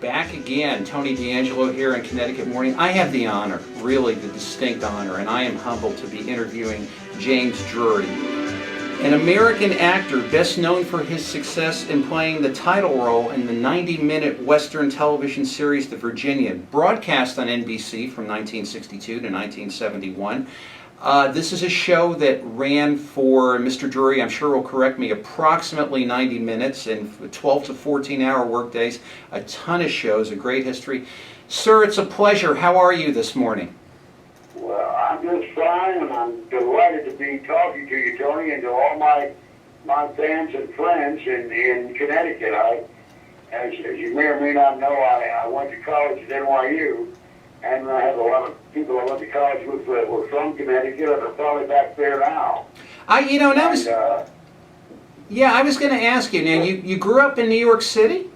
Back again, Tony DeAngelo here in Connecticut Morning. I have the honor, really the distinct honor, and I am humbled to be interviewing James Drury, an American actor best known for his success in playing the title role in the 90-minute Western television series The Virginian, broadcast on NBC from 1962 to 1971. This is a show that ran for, Mr. Drury, I'm sure will correct me, approximately 90 minutes and 12 to 14-hour workdays, a ton of shows, a great history. Sir, it's a pleasure. How are you this morning? Well, I'm just fine, and I'm delighted to be talking to you, Tony, and to all my fans and friends in Connecticut. As you may or may not know, I went to college at NYU. And I have a lot of people I went to college with that were from Connecticut, and are probably back there now. I was going to ask you. Now, you grew up in New York City?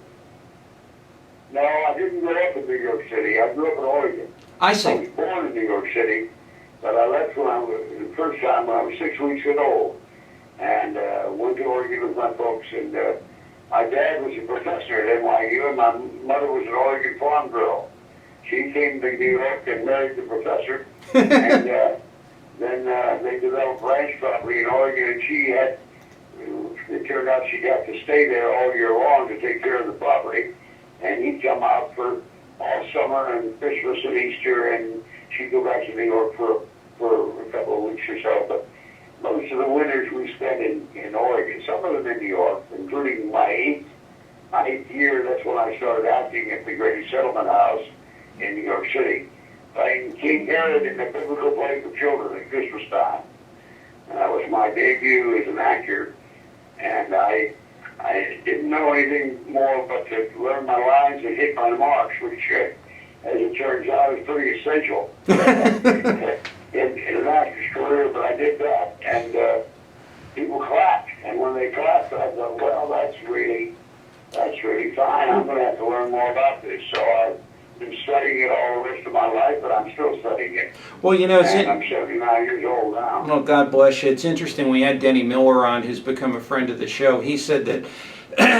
No, I didn't grow up in New York City. I grew up in Oregon. I see. I was born in New York City, but I left the first time when I was 6 weeks old, and went to Oregon with my folks. And my dad was a professor at NYU, and my mother was an Oregon farm girl. She came to New York and married the professor, and then they developed ranch property in Oregon, and it turned out she got to stay there all year long to take care of the property, and he'd come out for all summer and Christmas and Easter, and she'd go back to New York for a couple of weeks or so, but most of the winters we spent in Oregon, some of them in New York, including my eighth year. That's when I started acting at the Grady Settlement House in New York City, playing King Herod in the biblical play for children at Christmas time. And that was my debut as an actor, and I didn't know anything more but to learn my lines and hit my marks, which, as it turns out, is pretty essential in an actor's career, but I did that, and people clapped, and when they clapped, I thought, well, that's really fine. I'm going to have to learn more about this, so I've been studying it all the rest of my life, but I'm still studying it. Well, you know, I'm 79 years old now. Well, God bless you. It's interesting. We had Denny Miller on, who's become a friend of the show. He said that,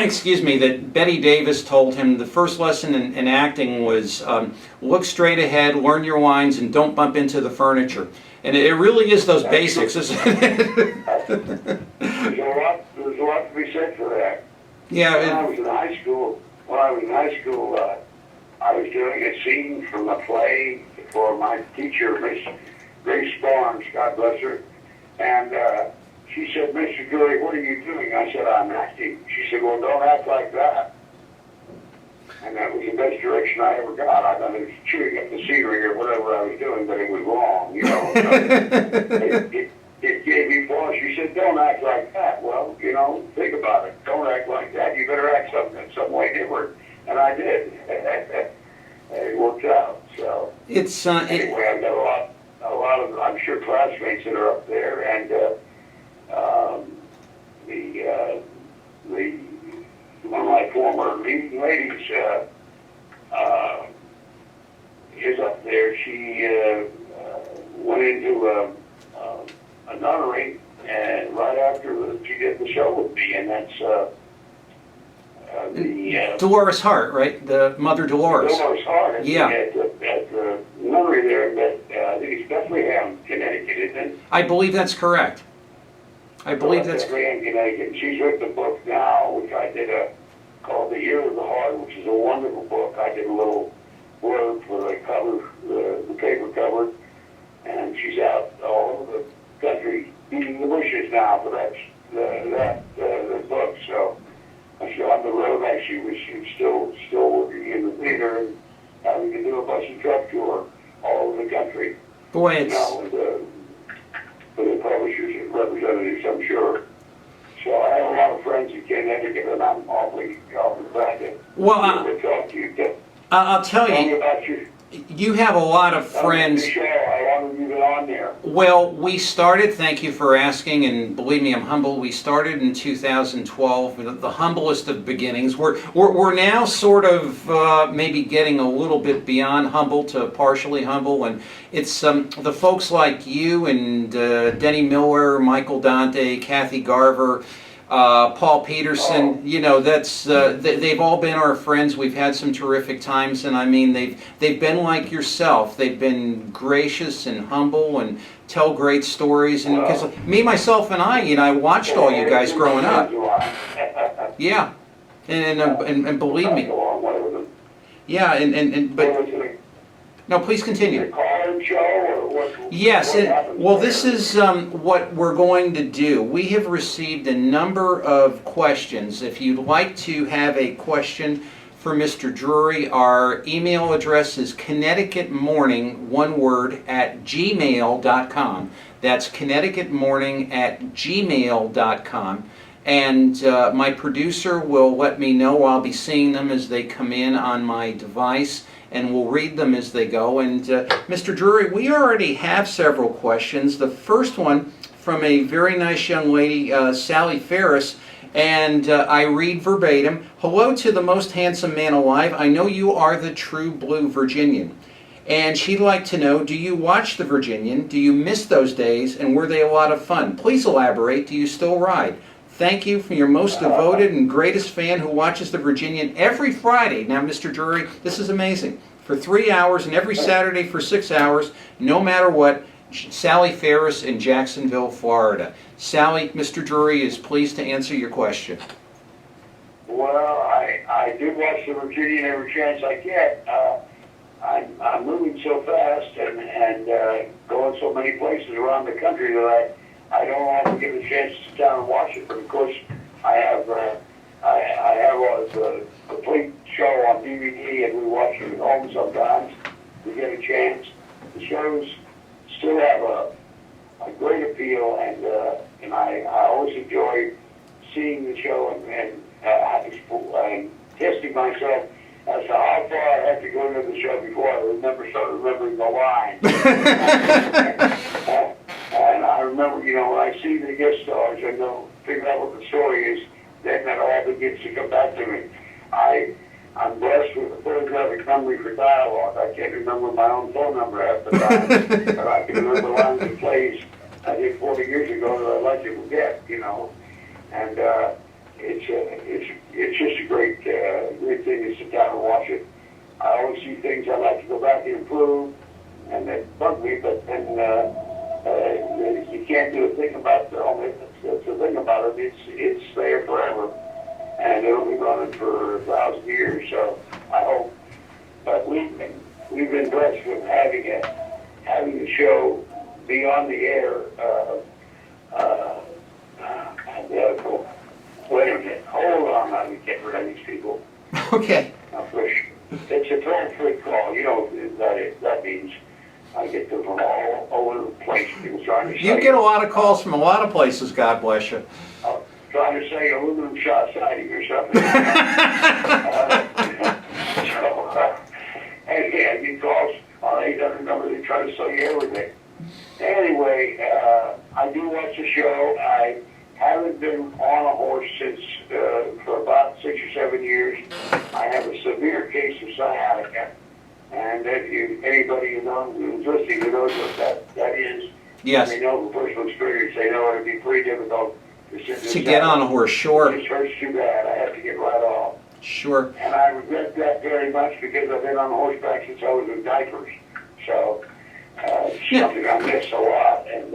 excuse me, that Betty Davis told him the first lesson in acting was look straight ahead, learn your lines, and don't bump into the furniture. And it really is those basics, isn't it? There's a lot to be said for that. Yeah. When I was in high school, I was doing a scene from a play for my teacher, Miss Grace Barnes, God bless her, and she said, Mr. Drury, what are you doing? I said, I'm acting. She said, well, don't act like that. And that was the best direction I ever got. I thought it was chewing up the scenery or whatever I was doing, but it was wrong, you know. So it gave me pause. She said, don't act like that. Well, you know, think about it. Don't act like that. You better act some way different. And I did. It worked out. So anyway, I've got a lot of, I'm sure, classmates that are up there, and one of my former leading ladies is up there. She went into a nunnery, and right after she did the show with me, and that's Dolores Hart, right? The Mother Dolores. Dolores Hart. At the nunnery there, but I think it's Bethlehem, Connecticut, isn't it? I believe that's correct. Bethlehem, Connecticut. She's written a book now, which I did called The Year of the Heart, which is a wonderful book. I did a little blurb for the cover, the paper cover, and she's out all over the country beating the bushes now for the book. So on the road, actually, she's still working in the theater and having to do a bus and truck tour all over the country. Boy, it's... For the publishers and representatives, I'm sure. So I have a lot of friends in Connecticut, and I'm awfully glad to talk to you. I'll tell you, you have a lot of friends. How long have you been on there? Well, we started, thank you for asking, and believe me, I'm humble. We started in 2012, the humblest of beginnings. We're now sort of maybe getting a little bit beyond humble to partially humble, and it's the folks like you and Denny Miller, Michael Dante, Kathy Garver, Paul Peterson. You know, that's they've all been our friends. We've had some terrific times, and I mean, they've been like yourself. They've been gracious and humble and tell great stories. And because me, myself, and I, you know, I watched all you guys growing up. Yeah, and believe me. Yeah, but no, please continue. Yes, well, this is what we're going to do. We have received a number of questions. If you'd like to have a question for Mr. Drury, our email address is connecticutmorning, one word, at gmail.com. That's connecticutmorning at gmail.com. And my producer will let me know. I'll be seeing them as they come in on my device, and we'll read them as they go. And Mr. Drury, we already have several questions. The first one from a very nice young lady, Sally Ferris, and I read verbatim. Hello to the most handsome man alive. I know you are the true blue Virginian. And she'd like to know, do you watch the Virginian? Do you miss those days? And were they a lot of fun? Please elaborate. Do you still ride? Thank you from your most devoted and greatest fan who watches the Virginian every Friday. Now, Mr. Drury, this is amazing. For 3 hours and every Saturday for 6 hours, no matter what, Sally Ferris in Jacksonville, Florida. Sally, Mr. Drury is pleased to answer your question. Well, I do watch the Virginian every chance I get. I'm moving so fast and going so many places around the country that I don't often get a chance to sit down and watch it. But of course, I have a complete show on DVD, and we watch it at home sometimes. We get a chance. The shows still have a great appeal, and I always enjoy seeing the show and testing myself as to how far I have to go into the show before I start remembering the line. And I remember, you know, when I see the guest stars and figure out what the story is, then that all begins to come back to me. I'm blessed with a photographic memory for dialogue. I can't remember my own phone number half the time, but I can remember lines and plays I did 40 years ago that I'd like to forget, you know. And it's just a great thing to sit down and watch it. I always see things I'd like to go back and improve, and that bug me, but then you can't do a thing about it. That's the thing about it. It's there forever, and it'll be running for 1,000 years. So I hope. But we've been blessed with having a show be on the air. Wait a minute. Hold on. Let me get rid of these people. Okay. It's a toll-free call. You know what that means. I get them from all over the place. People trying to You get a lot of calls from a lot of places, God bless you. Trying to say aluminum shot siding or something. And yeah, you calls on 800 number, they try to sell you everything. Anyway, I do watch the show. I haven't been on a horse since for about 6 or 7 years. I have a severe case of sciatica. And if anybody you know who's listening who knows what that is, yes, they know from personal experience, they know it'd be pretty difficult to get on a horse, sure. It just hurts too bad. I have to get right off. Sure. And I regret that very much because I've been on horseback since I was in diapers. So it's something I miss a lot. And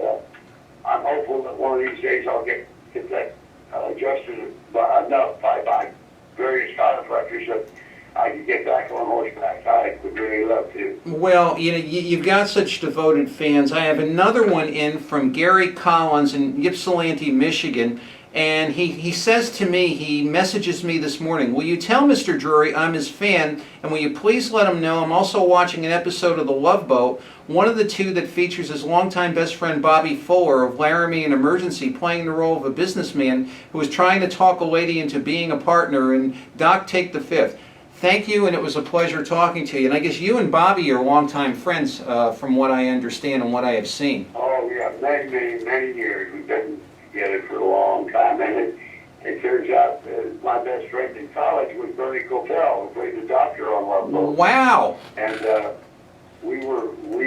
I'm hopeful that one of these days I'll get that adjusted enough by various chiropractors that I could get back on horseback. I would really love to. Well, you know, you've got such devoted fans. I have another one in from Gary Collins in Ypsilanti, Michigan, and he says to me, he messages me this morning, will you tell Mr. Drury I'm his fan, and will you please let him know I'm also watching an episode of The Love Boat, one of the two that features his longtime best friend Bobby Fuller of Laramie and Emergency playing the role of a businessman who was trying to talk a lady into being a partner, and Doc take the fifth. Thank you, and it was a pleasure talking to you. And I guess you and Bobby are longtime friends, from what I understand and what I have seen. Oh, yeah, many years. We've been together for a long time. And it turns out my best friend in college was Bernie Coppell, who played the doctor on Love Boat. Wow. And we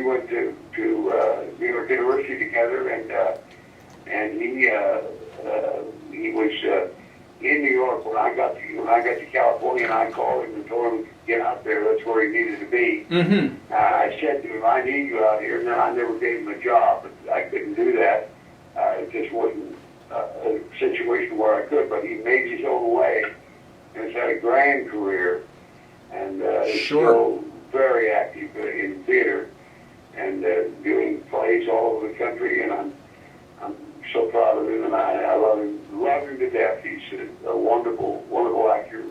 went to New York University together, and he he was in New York when I got to California, and I called him and told him to get out there. That's where he needed to be. Mm-hmm. I said to him, "I need you out here." And then I never gave him a job, but I couldn't do that. It just wasn't a situation where I could. But he made his own way and has had a grand career, and is still very active in theater and doing plays all over the country. And I'm so proud of him, and I love him to death. He's a wonderful, wonderful actor,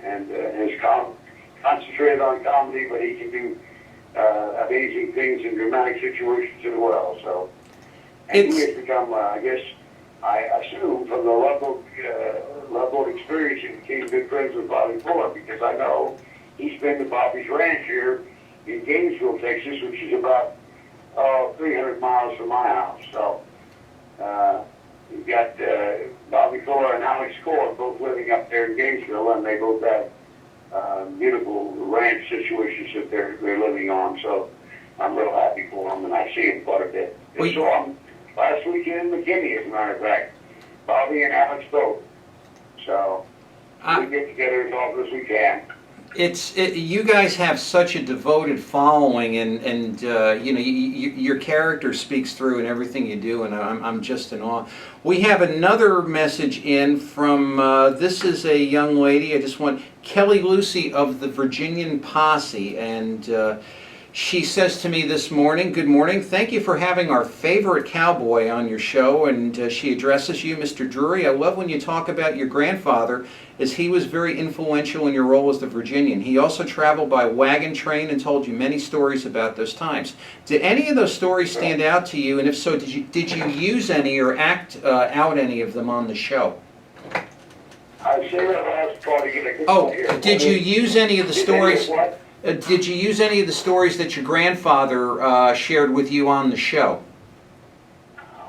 and has concentrated on comedy, but he can do amazing things in dramatic situations as well. So, and he has become, I guess, I assume from the Love Boat experience, he became good friends with Bobby Fuller, because I know he's been to Bobby's ranch here in Gainesville, Texas, which is about 300 miles from my house. So. We've got Bobby Fuller and Alex Core both living up there in Gainesville, and they both have beautiful ranch situations that they're living on. So I'm real happy for them, and I see them quite a bit. I saw them last weekend in McKinney, as a matter of fact. Bobby and Alex both. So we get together as often as we can. You guys have such a devoted following, and your character speaks through in everything you do, and I'm just in awe. We have another message in from this is a young lady. I just want Kelly Lucy of the Virginian Posse, and she says to me this morning, "Good morning. Thank you for having our favorite cowboy on your show." And she addresses you, Mr. Drury. "I love when you talk about your grandfather, as he was very influential in your role as the Virginian. He also traveled by wagon train and told you many stories about those times. Did any of those stories stand out to you? And if so, did you use any or act out any of them on the show?" I say that last part again. Oh, did you use any of the stories? Did you use any of the stories that your grandfather shared with you on the show?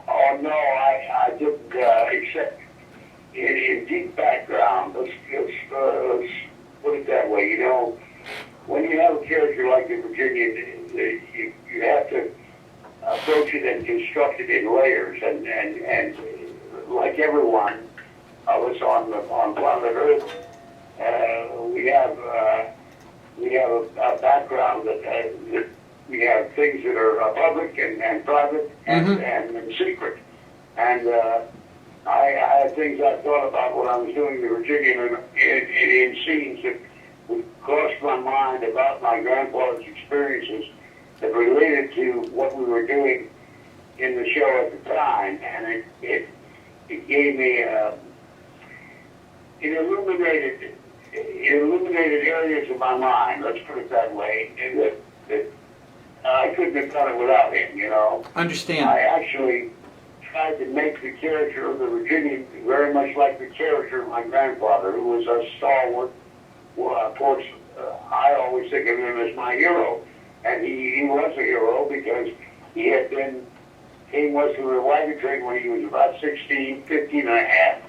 Oh, no, I didn't, except in deep background. Let's put it that way. You know, when you have a character like the Virginian, you have to approach it and construct it in layers. And like everyone was on planet Earth, we have a background that we have things that are public and private and secret. And I had things I thought about when I was doing the Virginian in scenes that would cross my mind about my grandfather's experiences that related to what we were doing in the show at the time. And it gave me, it illuminated areas of my mind, let's put it that way, and that I couldn't have done it without him, you know. Understand. I actually tried to make the character of the Virginian very much like the character of my grandfather, who was a stalwart. Well, of course, I always think of him as my hero, and he was a hero because he had been King West of the wagon train when he was about 15 and a half,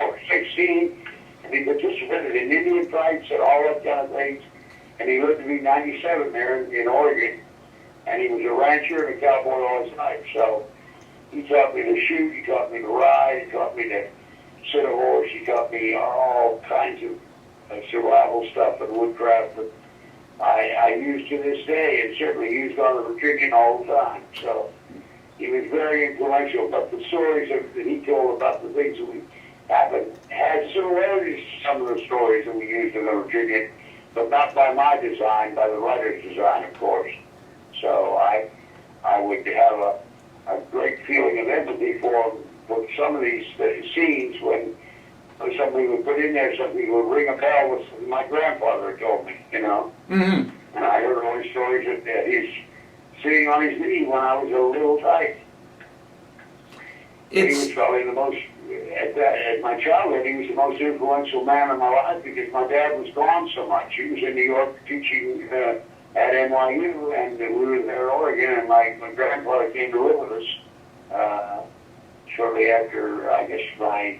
or 16. And he participated in Indian fights and all that kind of things. And he lived to be 97 there in Oregon. And he was a rancher and a cowboy all his life. So he taught me to shoot, he taught me to ride, he taught me to sit a horse, he taught me all kinds of survival stuff and woodcraft that I use to this day, and certainly used on the Virginian all the time. So he was very influential. But the stories that he told about the things that we happened had similarities to some of the stories that we used in the Virginian, but not by my design, by the writer's design, of course. So I would have a great feeling of empathy for some of these scenes when somebody would put in there, something would ring a bell with my grandfather told me, you know. Mm-hmm. And I heard all these stories that he's sitting on his knee when I was a little tight. He was probably the most, at my childhood, he was the most influential man in my life because my dad was gone so much. He was in New York teaching at NYU, and we were there in Oregon, and my grandfather came to live with us shortly after, I guess, after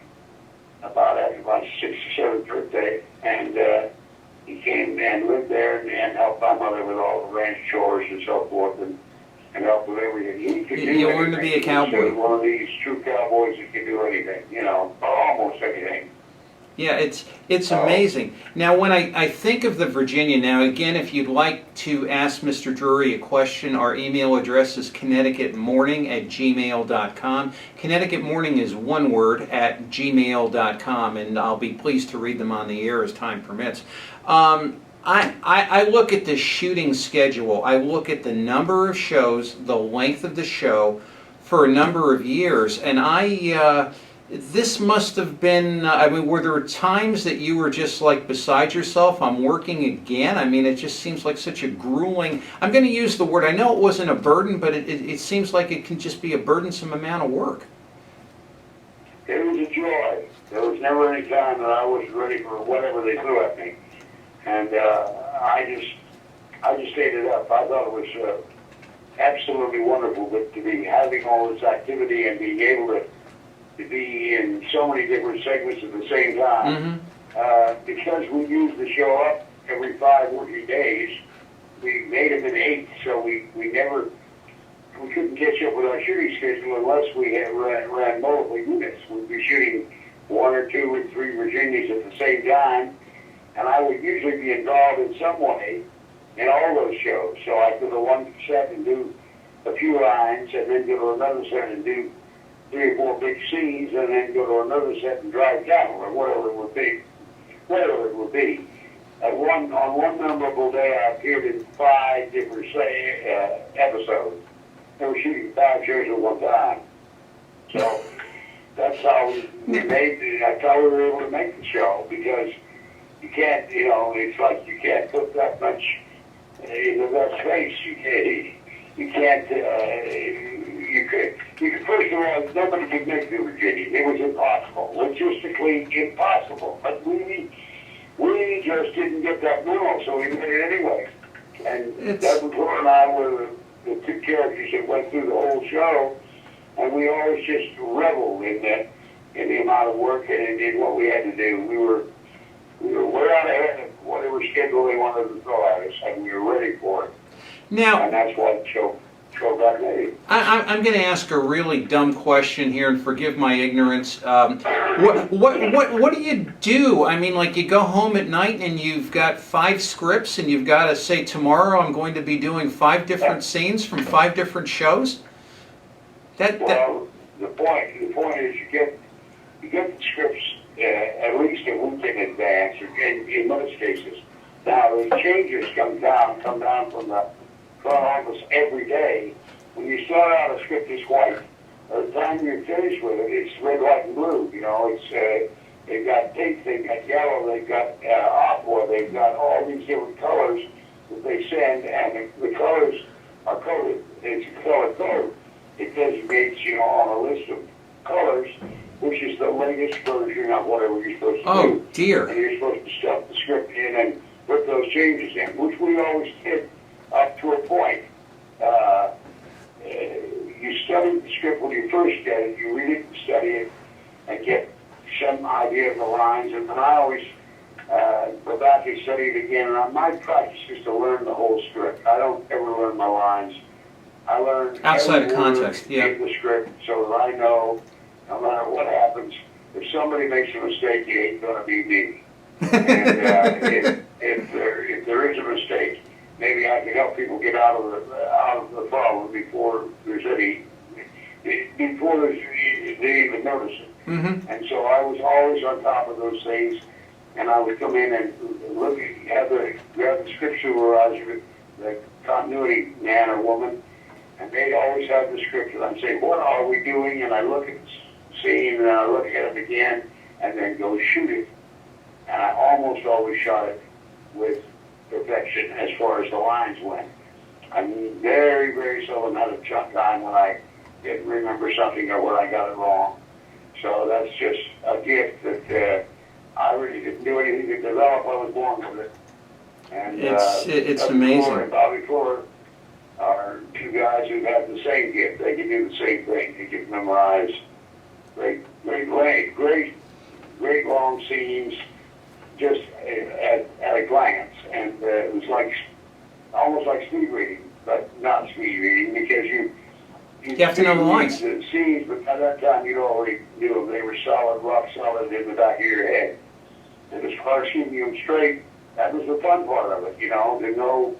my 6th or 7th birthday, and he came and lived there and helped my mother with all the ranch chores and so forth, and and help with everything. He could do You learn anything. to be a He's cowboy. one of these true cowboys that can do anything, you know, or almost anything. Yeah, it's amazing. Now, when I think of the Virginian, now again, if you'd like to ask Mr. Drury a question, our email address is connecticutmorning@gmail.com. Connecticut Morning is one word at gmail.com, and I'll be pleased to read them on the air as time permits. I look at the shooting schedule. I look at the number of shows, the length of the show for a number of years, and this must have been, I mean, were there times that you were just like beside yourself, I'm working again? I mean, it just seems like such a grueling, I'm going to use the word, I know it wasn't a burden, but it seems like it can just be a burdensome amount of work. It was a joy. There was never any time that I wasn't ready for whatever they threw at me. And I just ate it up. I thought it was absolutely wonderful to be having all this activity and being able to be in so many different segments at the same time. Because we used to show up every 5 working days, we made them in 8, so we couldn't catch up with our shooting schedule unless we had ran multiple units. We'd be shooting 1 or 2 or 3 Virginians at the same time, and I would usually be involved in some way in all those shows. So I'd go to one set and do a few lines, and then go to another set and do 3 or 4 big scenes, and then go to another set and drive cattle, or whatever it would be. On one memorable day, I appeared in 5 different episodes. They were shooting 5 shows at one time. So that's how that's how we were able to make the show, because you can't, you know, it's like you can't put that much in that space. You can't, first of all, nobody could make the Virginian. It was impossible, logistically impossible. But we just didn't get that memo, so we did it anyway. And Doug McClure and I were the 2 characters that went through the whole show, and we always just reveled in the amount of work and in what we had to do. We were way out ahead of whatever schedule they wanted to throw at us, and we were ready for it. Now, and that's what the show got made. I'm going to ask a really dumb question here, and forgive my ignorance. What do you do? I mean, like, you go home at night and you've got 5 scripts, and you've got to say, tomorrow I'm going to be doing 5 different scenes from 5 different shows. The point is you get the scripts at least a week in advance, or in most cases. Now the changes come down from the front office every day. When you start out, a script is white. By the time you're finished with it, it's red, white, and blue. You know, it's they've got pink, they've got yellow, they've got aqua, they've got all these different colors that they send, and the colors are coded. It's a color code. It designates, you know, on a list of colors, which is the latest version of whatever you're supposed to do. Oh, dear. And you're supposed to stuff the script in and put those changes in, which we always did up to a point. You study the script when you first get it, you read it and study it, and get some idea of the lines, and then I always go back and study it again, and my practice is to learn the whole script. I don't ever learn my lines. I learn outside of context, in the script, so that I know, no matter what happens, if somebody makes a mistake, it ain't going to be me. And if there is a mistake, maybe I can help people get out of the problem before they even notice it. And so I was always on top of those things, and I would come in and grab the script supervisor, the continuity man or woman, and they'd always have the script, and I'd say, what are we doing? And I look at the scene, and I look at it again, and then go shoot it. And I almost always shot it with perfection as far as the lines went. I mean, very, very seldom had a time when I didn't remember something or when I got it wrong. So that's just a gift that I really didn't do anything to develop. I was born with it. And it's amazing. And Bobby Fuller are 2 guys who have the same gift. They can do the same thing. They can memorize great long scenes just at a glance. And it was like almost like speed reading, but not speed speed reading because You have to know the lines. The scenes, but by that time you already knew them. They were solid, rock solid in the back of your head. And as far as keeping them straight, that was the fun part of it, to know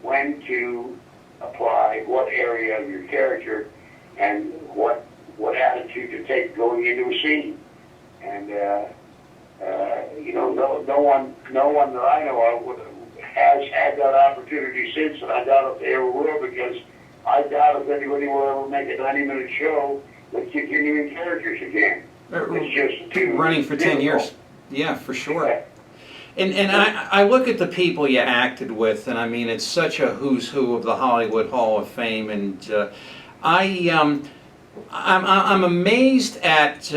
when to apply what area of your character and what attitude to take going into a scene. And, no one that I know of has had that opportunity since, and I doubt if they ever will, because I doubt if anybody will ever make a 90-minute show with continuing characters again. It's just too running for 10 difficult. years. Yeah, for sure. Yeah. And I look at the people you acted with, and I mean, it's such a who's who of the Hollywood Hall of Fame, and I'm amazed at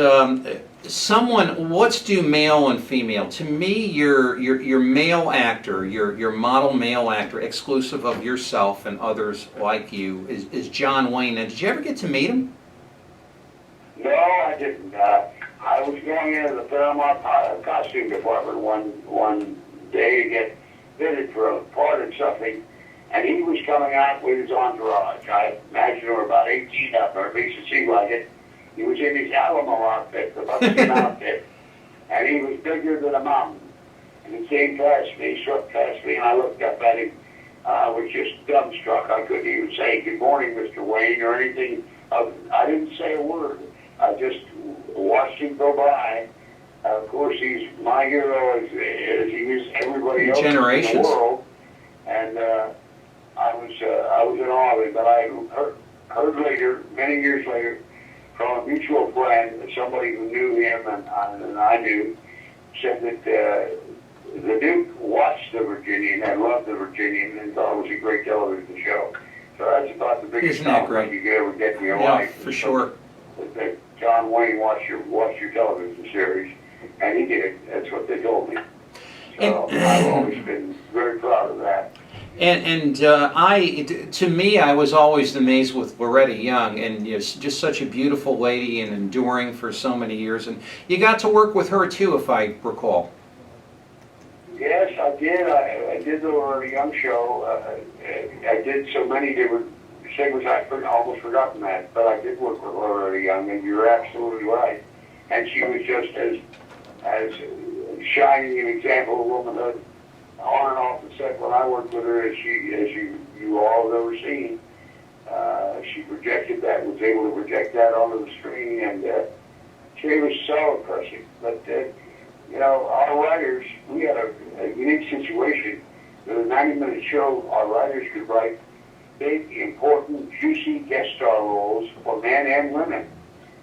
what's due male and female. To me, your male actor, your model male actor, exclusive of yourself and others like you, is John Wayne. And did you ever get to meet him? No, I didn't. I was going into the Paramount costume department one day to get fitted for a part in something, and he was coming out with his entourage. I imagine there were about 18 up there, at least it seemed like it. He was in his Alamo outfit, the buckskin outfit, and he was bigger than a mountain. And he came past me, swept past me, and I looked up at him. I was just dumbstruck. I couldn't even say, "Good morning, Mr. Wayne," or anything. I didn't say a word. I just watched him go by. Of course, he's my hero as he is everybody else in the world. And I was in awe of him. But I heard later, many years later, from a mutual friend, somebody who knew him and I knew, said that the Duke watched the Virginian and loved the Virginian and thought it was a great television show. So that's about the biggest compliment you could ever get in your life. For sure. That John Wayne watched your television series, and he did. That's what they told me. So I've always been very proud of that. To me, I was always amazed with Loretta Young, and just such a beautiful lady and enduring for so many years. And you got to work with her too, if I recall. Yes, I did. I did the Loretta Young show. I did so many different singers, I've almost forgotten that. But I did work with Loretta Young, and you're absolutely right. And she was just as shining an example of womanhood on and off the set when I worked with her as you all have ever seen. She projected that, was able to project that onto the screen, and she was so impressive. But our writers, we had a unique situation. With a 90-minute show, our writers could write big, important, juicy guest star roles for men and women.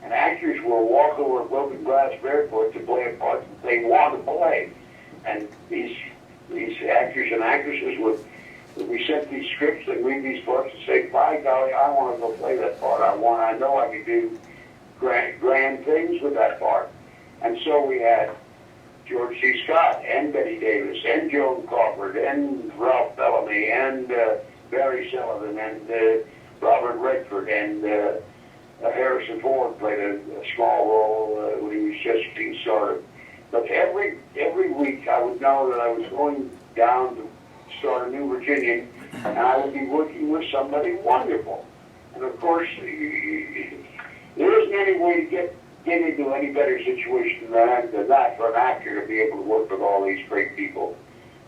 And actors will walk over broken glass barefoot to play a part that they want to play. And these actors and actresses would be sent these scripts and read these parts and say, "By golly, I want to go play that part. I know I can do grand things with that part." And so we had George C. Scott and Betty Davis and Joan Crawford and Ralph Bellamy and Barry Sullivan and Robert Redford and Harrison Ford played a small role when he was just being started. But every week I would know that I was going down to start a new Virginian, and I would be working with somebody wonderful. And of course, there isn't any way to get into any better situation than that for an actor to be able to work with all these great people.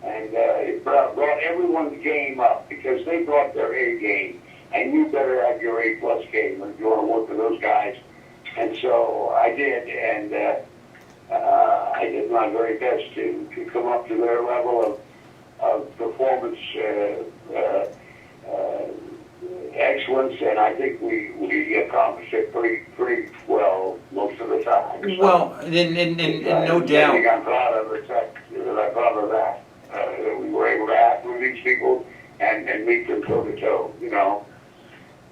And it brought everyone's game up because they brought their A game, and you better have your A+ game if you want to work with those guys. And so I did, and I did my very best to come up to their level of performance excellence, and I think we accomplished it pretty well most of the time. So, well, and no doubt. I'm proud of it. I'm proud of that. That we were able to act with these people and meet them toe to toe,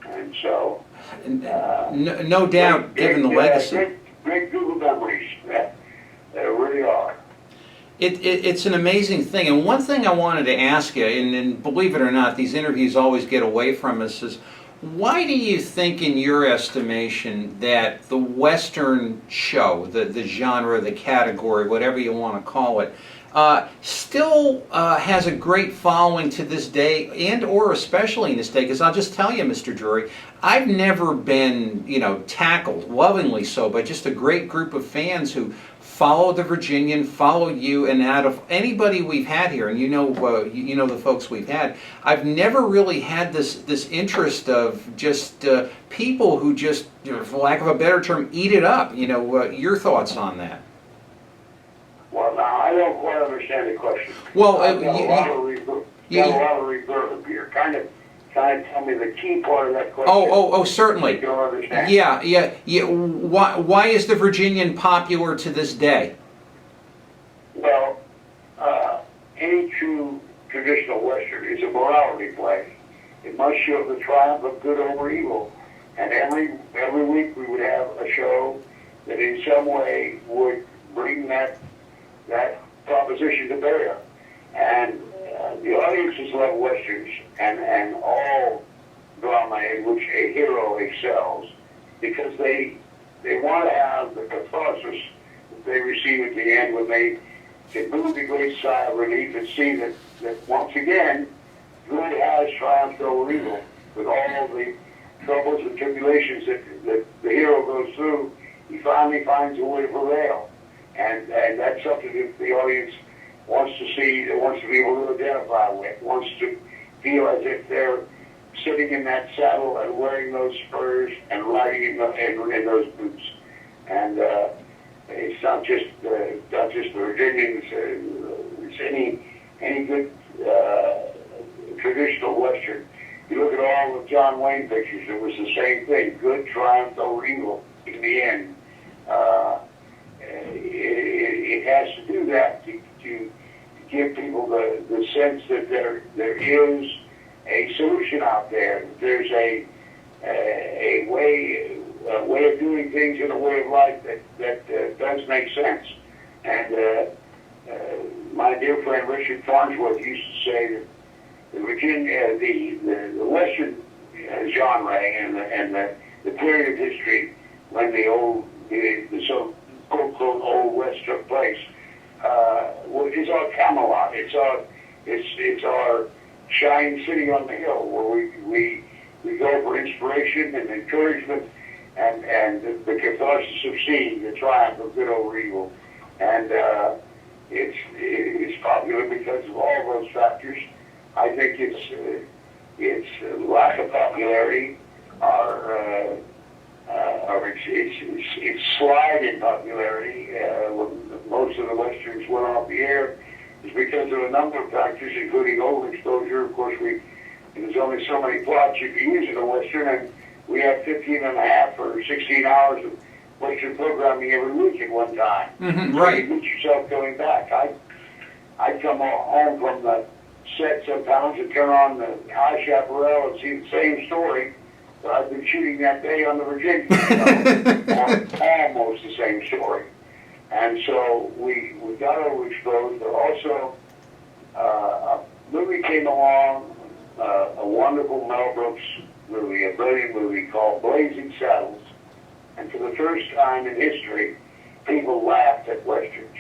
And so, no doubt, given the legacy. Great group of memories. There really are. It's an amazing thing. And one thing I wanted to ask you, and believe it or not, these interviews always get away from us, is why do you think, in your estimation, that the Western show, the genre, the category, whatever you want to call it, still has a great following to this day, and or especially in this day, because I'll just tell you, Mr. Drury, I've never been, tackled, lovingly so, by just a great group of fans who follow the Virginian, follow you, and out of anybody we've had here, and you know the folks we've had, I've never really had this interest of just people who just, for lack of a better term, eat it up. Your thoughts on that? Well, now, I don't quite understand the question. Well, I've got a lot of reverb here. Kind of tell me the key part of that question. Oh, certainly. I don't understand. Yeah. Why is the Virginian popular to this day? Well, any true traditional Western is a morality play. It must show the triumph of good over evil. And every week we would have a show that in some way would bring that proposition to bear. And the audiences love Westerns and all drama in which a hero excels, because they want to have the catharsis that they receive at the end when they can move the great sigh of relief and see that once again, good has triumphed over evil. With all the troubles and tribulations that the hero goes through, he finally finds a way to prevail. And that's something that the audience wants to see, that wants to be able to identify with, wants to feel as if they're sitting in that saddle and wearing those spurs and riding in those boots. And it's not just the Virginians. It's any good traditional Western. You look at all the John Wayne pictures, it was the same thing. Good triumphed over evil in the end. It has to do that to give people the sense that there is a solution out there. There's a way of doing things and a way of life that does make sense. And my dear friend Richard Farnsworth used to say that the Virginia, the Western genre and the period of history when the so-called Old West took place is our Camelot. It's our shining city on the hill where we go for inspiration and encouragement and the catharsis of seeing the triumph of good over evil. And it's popular because of all those factors. I think its lack of popularity, or its slide in popularity when most of the Westerns went off the air, is because of a number of factors, including overexposure. Of course, there's only so many plots you can use in a Western, and we had 15 and a half or 16 hours of Western programming every week at one time. Mm-hmm, so right. You meet yourself going back. I'd come home from the set sometimes and turn on the High Chaparral and see the same story that I've been shooting that day on the Virginian. Almost the same story. And so we got overexposed, but also a movie came along, a wonderful Mel Brooks movie, a brilliant movie called Blazing Saddles. And for the first time in history, people laughed at Westerns.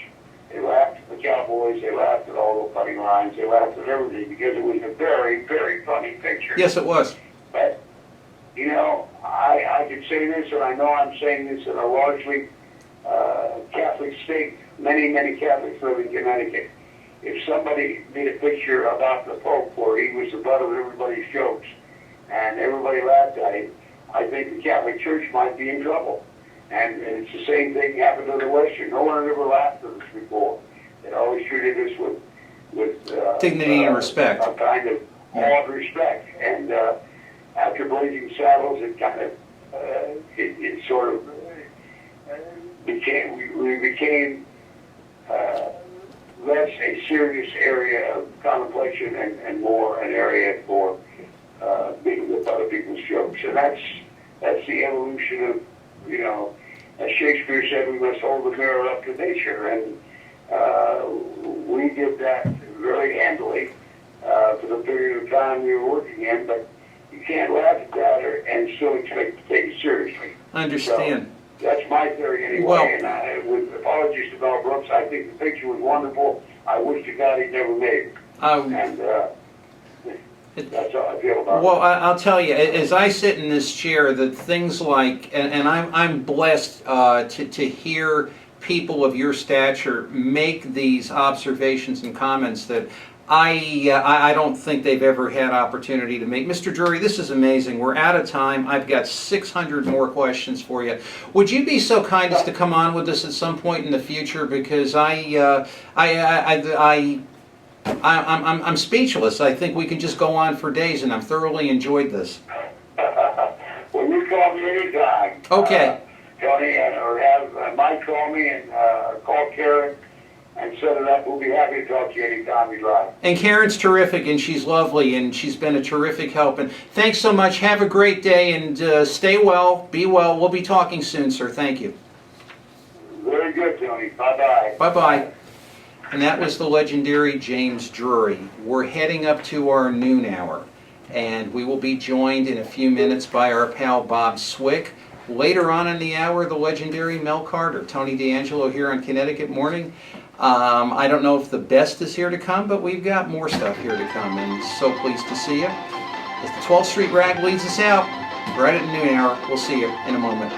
They laughed at the cowboys, they laughed at all the funny lines, they laughed at everything because it was a very, very funny picture. Yes, it was. But, I could say this, and I know I'm saying this in a largely Catholic state. Many, many Catholics live in Connecticut. If somebody made a picture about the Pope where he was the butt of everybody's jokes and everybody laughed at him, I think the Catholic Church might be in trouble. And it's the same thing happened to the Western. No one had ever laughed at us before. They always treated us with dignity and respect. A kind of awed respect. And after Blazing Saddles, it kind of it sort of we became less a serious area of contemplation and more an area for being with other people's jokes. And that's the evolution of, as Shakespeare said, we must hold the mirror up to nature. And we did that very handily for the period of time we were working in, but you can't laugh at that and still expect to take it seriously. I understand. So that's my theory anyway. Well, and with apologies to Mel Brooks, I think the picture was wonderful. I wish to God he'd never made. And that's how I feel about it. Well, I'll tell you, as I sit in this chair, that things like, and I'm blessed to hear people of your stature make these observations and comments that I don't think they've ever had opportunity to make. Mr. Drury, this is amazing. We're out of time. I've got 600 more questions for you. Would you be so kind as to come on with us at some point in the future? Because I'm speechless. I think we can just go on for days, and I've thoroughly enjoyed this. Well, you call me anytime. Okay. Tony, or have Mike call me and call Karen and set it up. We'll be happy to talk to you anytime you'd like. And Karen's terrific, and she's lovely, and she's been a terrific help. And thanks so much. Have a great day, and stay well, be well. We'll be talking soon, sir. Thank you. Very good, Tony. Bye-bye. Bye-bye. And that was the legendary James Drury. We're heading up to our noon hour, and we will be joined in a few minutes by our pal Bob Swick. Later on in the hour, the legendary Mel Carter. Tony DeAngelo here on Connecticut Morning. I don't know if the best is here to come, but we've got more stuff here to come, and so pleased to see you. As the 12th Street Rag leads us out, right at noon hour, we'll see you in a moment.